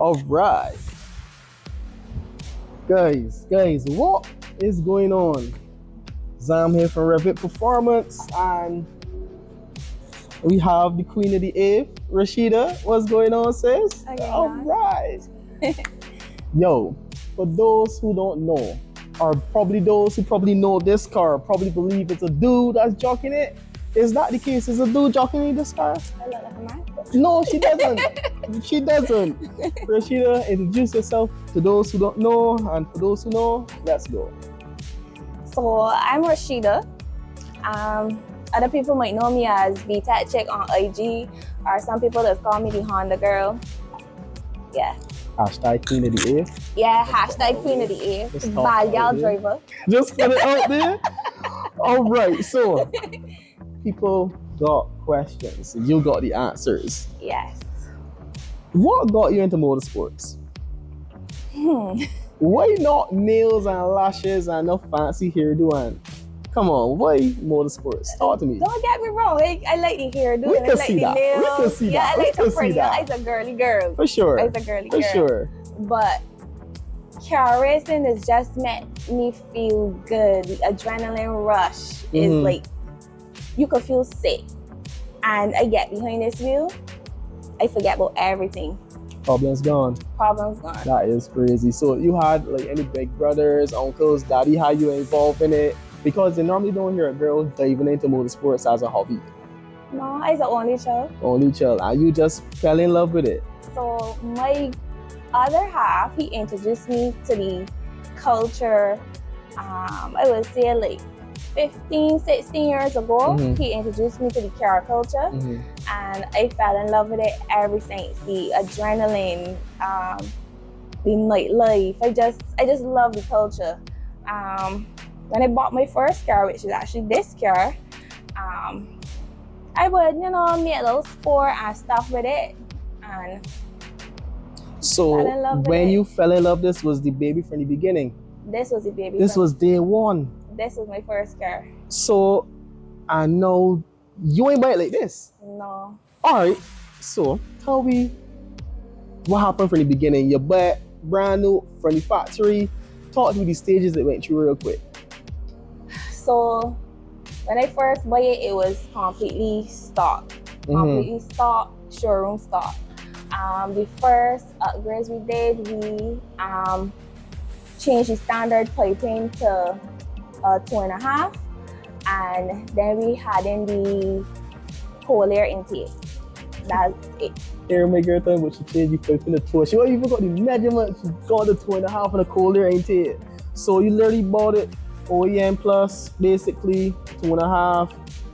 All right. Guys, what is going on? Zam here from Rev8Performance, and we have the Queen of the Ave, Rashida. What's going on, sis? Okay, all right. Yo, for those who don't know, or probably those who probably know this car, probably believe it's a dude that's jockeying it. Is that the case? Is a dude jockeying this car? I look like a man. No, she doesn't. She doesn't. Rashida, introduce yourself to those who don't know, and for those who know, let's go. So I'm Rashida. Other people might know me as VTech Chick on IG, or some people just call me the Honda girl. Yeah. Hashtag Queen of the Ave. Yeah, hashtag Queen of the Ave. Bad girl driver. Just put it out there. All right, so people got questions. You got the answers. Yes. What got you into motorsports? Why not nails and lashes and no fancy hairdo and come on, why motorsports? Talk to me. Don't get me wrong, I like the hairdo. We I can like see the that. nails. We can see yeah, that. I like We can the see pretty. that. I'm a girly girl. For sure. I'm a girly girl. For sure. But car racing is just meant me feel good. The adrenaline rush is like, you can feel sick. And I get behind this wheel, I forget about everything. Problems gone. Problems gone. That is crazy. So you had like any big brothers, uncles, daddy, how you involved in it? Because they normally don't hear a girl diving into motorsports as a hobby. No, I was the only child. Only child. And you just fell in love with it. So my other half, he introduced me to the culture, I would say like 15, 16 years ago. He introduced me to the car culture, and I fell in love with it ever since. The adrenaline, the nightlife. I just love the culture. When I bought my first car, which is actually this car, I would, make a little sport and stuff with it. And so when you fell in love, this was the baby from the beginning? This was the baby. This was day one. This was my first car. So I know you ain't buy it like this. No. All right. So tell me what happened from the beginning. You bought brand new from the factory. Talk to me the stages that went through real quick. So when I first bought it, it was completely stock. Completely stock, showroom stock. The first upgrades we did, we changed the standard piping to 2.5, and then we had in the cold air intake. That's it. Here, my girl talking about she changed the piping to 2. She even got the measurements. She got the 2.5 and the cold air intake. So you literally bought it OEM plus, basically 2.5.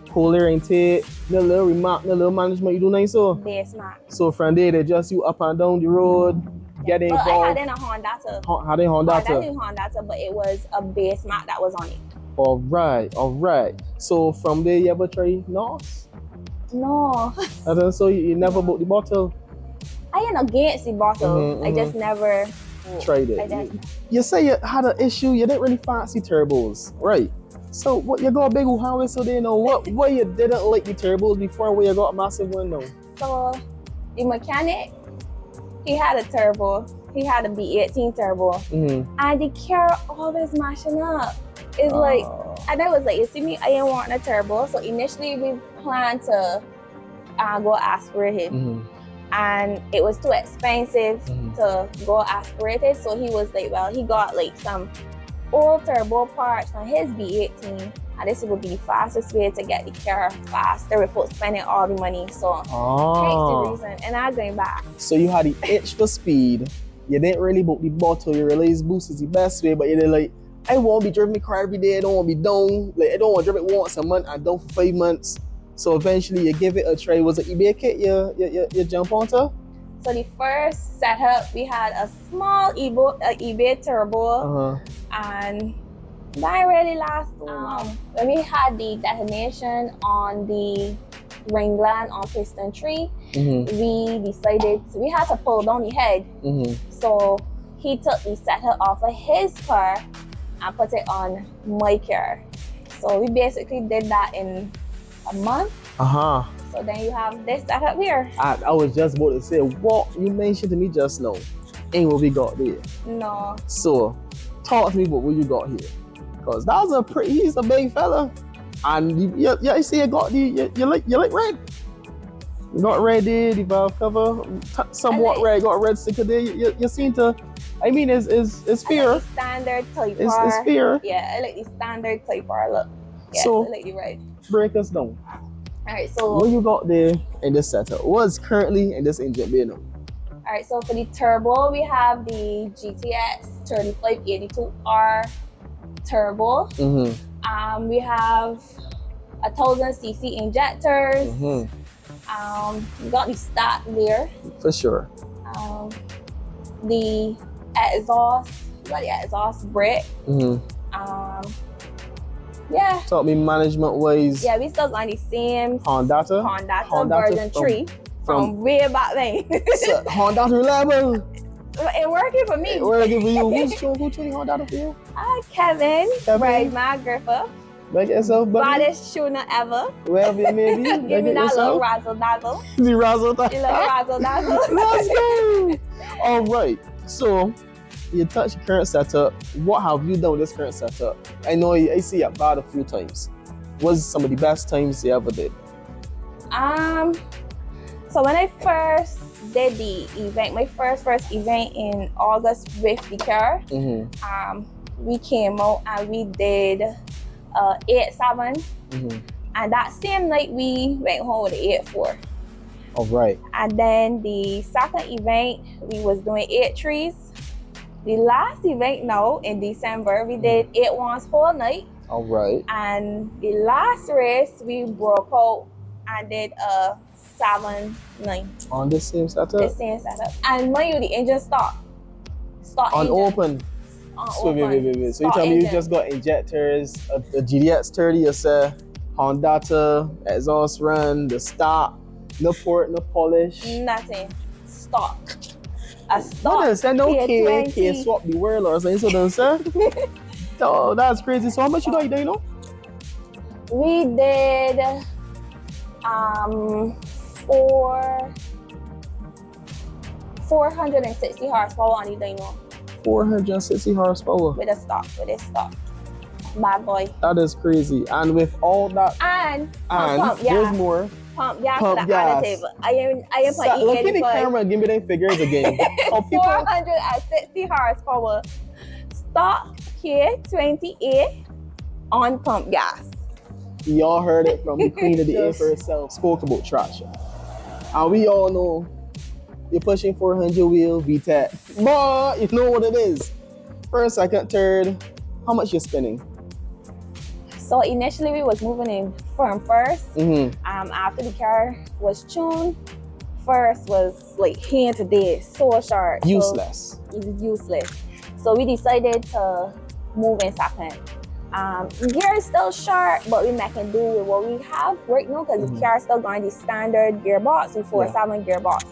Cold air intake, the little remark, the little management you do nice so. Base mat. So from there they just you up and down the road, get involved. Well, I had in a Honda too. Had in Honda too, but it was a base mat that was on it. All right. So from there you ever try NOS? No. So you never bought the bottle? I ain't against the bottle. I just never tried it. I didn't. You say you had an issue, you didn't really fancy turbos, right? So what you got a big Honda, so they know what you didn't like the turbos before, where you got a massive one now? So the mechanic, he had a turbo. He had a B18 turbo, and the car always mashing up. It's like, and I was like, you see me, I ain't wanting a turbo. So initially we planned to go aspirated, and it was too expensive to go aspirated. So he was like, well, he got like some old turbo parts from his B18, and this would be the fastest way to get the car faster without spending all the money. So that's the reason, and I'm going back. So you had the itch for speed. You didn't really book the bottle. You realized boost is the best way, but you did like, I won't be driving my car every day. I don't want to be down. Like, I don't want to drive it once a month and down for 5 months. So eventually you give it a try. Was it eBay kit you jump onto? So the first setup, we had a small eBay turbo, and that really lasted long. When we had the detonation on the ring gland on piston 3, we decided we had to pull down the head. So he took the setup off of his car and put it on my car. So we basically did that in a month. So So then you have this setup here. I was just about to say, what you mentioned to me just now ain't what we got there. No. So, talk to me about what you got here. Because that was he's a big fella. And you see you got you like red. You got red there, the valve cover, somewhat red, got a red sticker there. You seem to, I mean, it's fair. I like the standard type It's fair. Yeah, I like the standard type R look. Yeah, so, I like the red. Break us down. Alright, so what you got there in this setup? What's currently in this engine bay now? Alright, so for the turbo, we have the GTX 3582R turbo. We have 1000cc injectors. We got the stock there. For sure. The exhaust, we got the exhaust brick. Yeah. Talk me management wise. Yeah, we still got the same Honda version 3 from way back then. So, Honda reliable. It working for me. It working for you. Who's tuning Honda for you? Kevin. Right, my gripper. Make yourself buddy. Baddest tuner ever. Wherever it may be. Give me that little razzle dazzle. The razzle dazzle. The little razzle dazzle. Let's go. All right. So, you touch your current setup. What have you done with this current setup? I know I see you bad a few times. What's some of the best times you ever did? So when I first did the event, my first event in August with the car, we came out and we did 8.7, and that same night we went home with the 8.4. All right. And then the second event we was doing 8.3s. The last event now in December we did 8.1s whole night. All right. And the last race we broke out and did a 7.9. On the same setup? The same setup. And mind you, the engine stopped. On open. So wait. So you tell me you just got injectors, a GDX 30, you say Honda exhaust run, the stop, no port, no polish. Nothing. Stop. A stop. No, they say no K20. K swap the world or something. So they say. Oh, that's crazy. So how much you got, you know? We did 460 horsepower on the dyno. 460 horsepower. With a stop. Bad boy. That is crazy. And with all that. And pump, yeah. There's more. Pump gas for the additive. I am putting look at the camera, give me them figures again. 460 horsepower. Stock K20 on pump gas. Y'all heard it from the queen of the air for herself. Spoke about traction. And we all know you're pushing 400 wheel VTEC. But you know what it is. First, second, third, how much you're spending? So initially we was moving in firm first. After the car was tuned, first was like hand to dead, so short. Useless. So it was useless. So we decided to move in second. Gear is still short, but we making do with what we have right now because the car still going the standard gearbox, the 4.7 gearbox.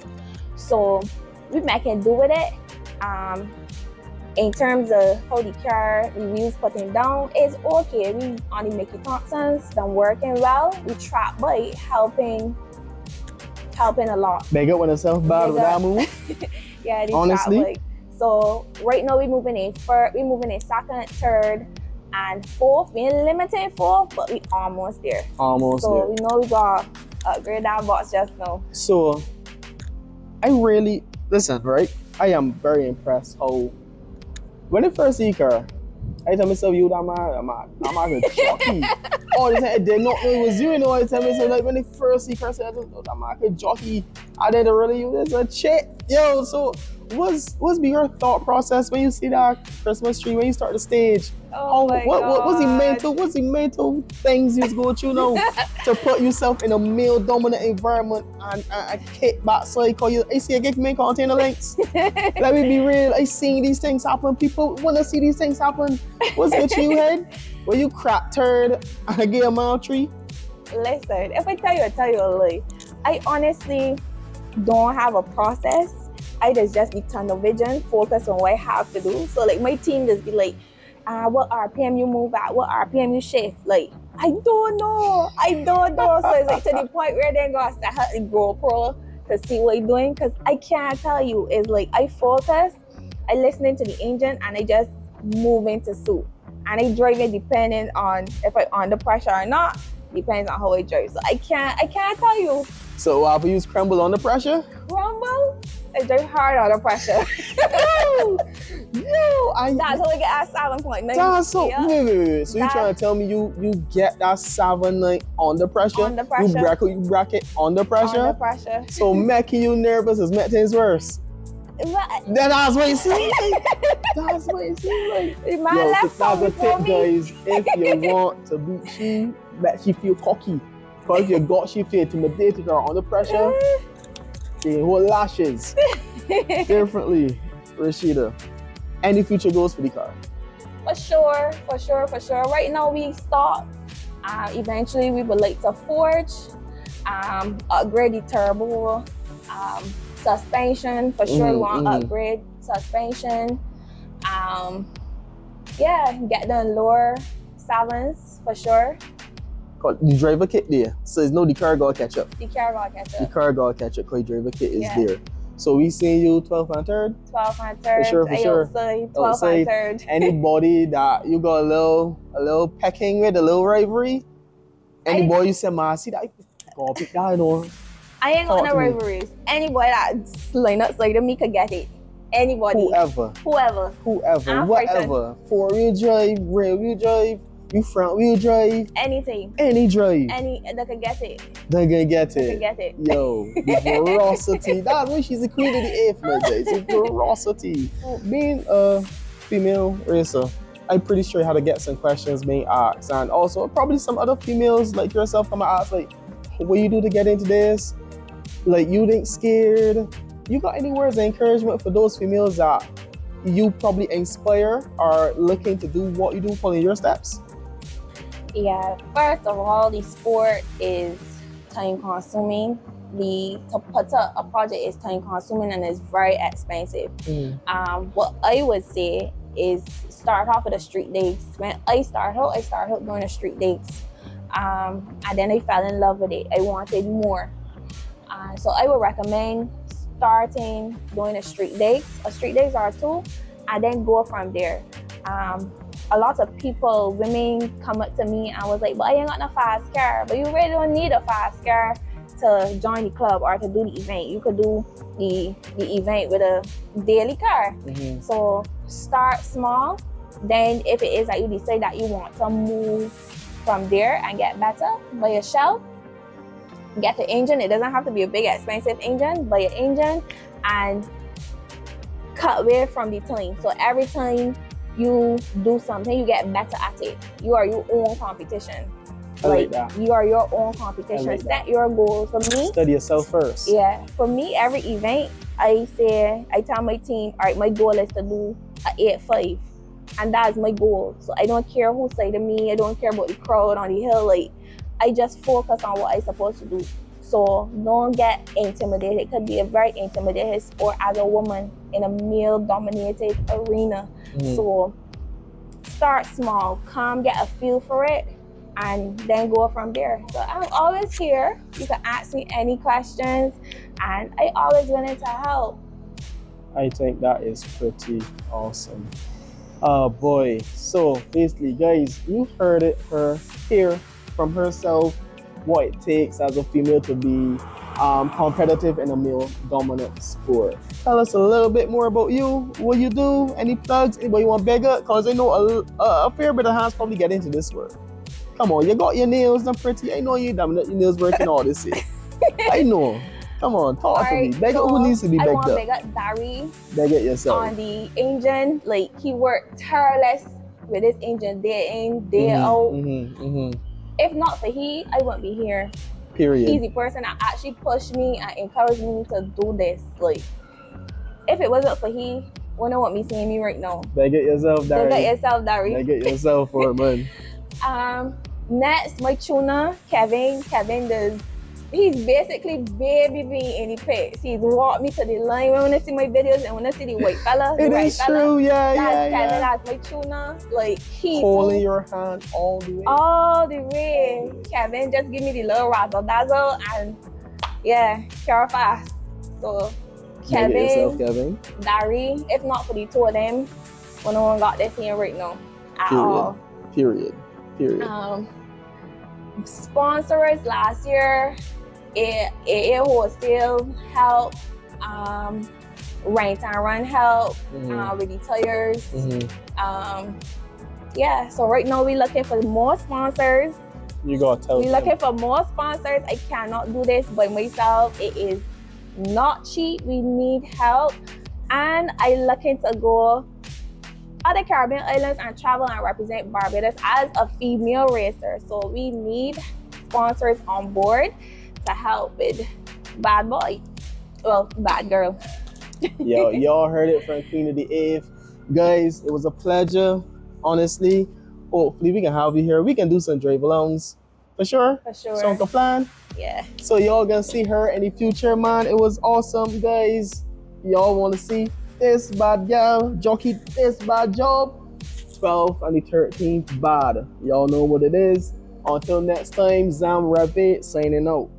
So we making do with it. In terms of how the car reviews putting down, it's okay. We on the Mickey Thompsons, done working well. We trap bite helping a lot. Big up on yourself, bad with that move. Yeah, the honestly. Trap bite. So right now we moving in second, third, and fourth. We ain't limited fourth, but we almost there. So we know we got upgrade that box just now. So I really listen, right? I am very impressed how when I first see her, I tell myself you that I'm a jockey. All the time I did not know it was you, you know. I tell myself like when I first see her, I said I'm a jockey. I didn't really use a chick. Yo, so what's be your thought process when you see that Christmas tree, when you start the stage? What's the mental things you go through now to put yourself in a male dominant environment and kick back cycle? I see a gig man contain the links. Let me be real, I see these things happen. People wanna see these things happen. What's good to you head? When you crap turd and I get a mile tree? Listen, if I tell you a lie. I honestly don't have a process. I just be tunnel vision, focus on what I have to do. So like my team just be like, what RPM you move at, what RPM you shift. Like I don't know. So it's like to the point where they're gonna set her the GoPro to see what you're doing. Cause I can't tell you. It's like I focus, I listening to the engine, and I just move into suit. And I drive it depending on if I under pressure or not. Depends on how I drive. So I can't tell you. So I use crumble under pressure? Rumble? I drive hard under pressure. That's how I get at 7.9. That's so yeah. wait. So you trying to tell me you get that 7.9 under pressure? Under pressure. You bracket under pressure? Under pressure. So making you nervous is making things worse. That's what it seems like. That's what it seems like. My left that's a tip, me. guys. If you want to beat she, let she feel cocky. Because if you got she feel intimidated or under pressure, they hold lashes differently. Rashida, any future goals for the car? For sure. Right now we start. Eventually we would like to forge, upgrade the turbo, suspension for sure. We want upgrade suspension. Get the lower 7s for sure. The driver kit there, so it's no the car gotta catch up. The car gotta catch up. The car gotta catch up because the driver kit is there. So we seeing you 12 and 3rd? 12 and 3rd. For sure. 12 and 3rd. Anybody that you got a little pecking with, a little rivalry? Anybody you say, man, see that? Go pick that on. I ain't got no rivalries. Anybody that's line up side of me could get it. Anybody. Whoever. Whatever. 4-wheel drive, rear-wheel drive, you front-wheel drive. Anything. Any drive. They can get it. They're gonna get it. They can get it. Yo, the ferocity. That's why she's the queen of the air for days. The ferocity. Being a female racer, I'm pretty sure how to get some questions being asked. And also probably some other females like yourself come and ask like, what you do to get into this? Like you ain't scared. You got any words of encouragement for those females that you probably inspire or looking to do what you do, following your steps? Yeah, first of all, the sport is time consuming. To put a project is time consuming and it's very expensive. What I would say is start off with the street days. When I started out doing the street days. And then I fell in love with it. I wanted more. So I would recommend starting doing the street days. A street days are 2, and then go from there. A lot of people, women come up to me and was like, but I ain't got no fast car. But you really don't need a fast car to join the club or to do the event. You could do the event with a daily car. So start small. Then if it is that you decide that you want to move from there and get better by yourself, get the engine. It doesn't have to be a big expensive engine, buy your engine and cut away from the time. So every time you do something, you get better at it. You are your own competition. Like that. You are your own competition. Set your goals. For me, study yourself first. Yeah. For me, every event, I tell my team, all right, my goal is to do an 8.5. And that's my goal. So I don't care who say to me. I don't care about the crowd on the hill. Like, I just focus on what I'm supposed to do. So don't get intimidated. It could be a very intimidating sport as a woman in a male-dominated arena. So start small, come get a feel for it, and then go from there. So I'm always here. You can ask me any questions, and I always willing to help. I think that is pretty awesome. Oh boy. So basically, guys, you heard it hear from herself what it takes as a female to be competitive in a male-dominant sport. Tell us a little bit more about you, what you do, any plugs, anybody you want to beg up? Because I know a fair bit of hands probably get into this work. Come on, you got your nails done pretty. I know you done your nails working all this year. I know. Come on, talk to me. Beg up who needs to be begged up. I want to beg up Barry. Beg it yourself. On the engine, like he worked tireless with his engine day in, day out. If not for he, I wouldn't be here. Period. He's the person that actually pushed me and encouraged me to do this. Like, if it wasn't for he, wouldn't want me seeing me right now. Beg it yourself, Dari. Beg it yourself, Dari. Beg it yourself for it, man. Next, my tuner, Kevin. Kevin does he's basically baby me in the pits. He's walked me to the line. When I see my videos and when I see the white fella, It is true, that's yeah. Kevin, that's my tuna. Like he holding your hand all the way. All the way. Kevin just give me the little razzle dazzle and yeah, care fast. So Kevin, yourself, Kevin. Dari, if not for the two of them, we no one got this here right now at all. Period. Sponsors last year, it wholesale help, rent and run help, with the tires. Yeah, so right now we're looking for more sponsors. You gotta tell We're looking for more sponsors. I cannot do this by myself. It is not cheap. We need help. And I'm looking to go other Caribbean islands and travel and represent Barbados as a female racer. So we need sponsors on board to help with bad boy. Well, bad girl. Yo, y'all heard it from Queen of the Ave. Guys, it was a pleasure. Honestly, hopefully we can have you here. We can do some drive alongs. For sure. So the plan. Yeah. So y'all gonna see her in the future, man. It was awesome, guys. Y'all wanna see this bad girl, jockey this bad job. 12th and the 13th bad. Y'all know what it is. Until next time, Zam Rev8 signing out.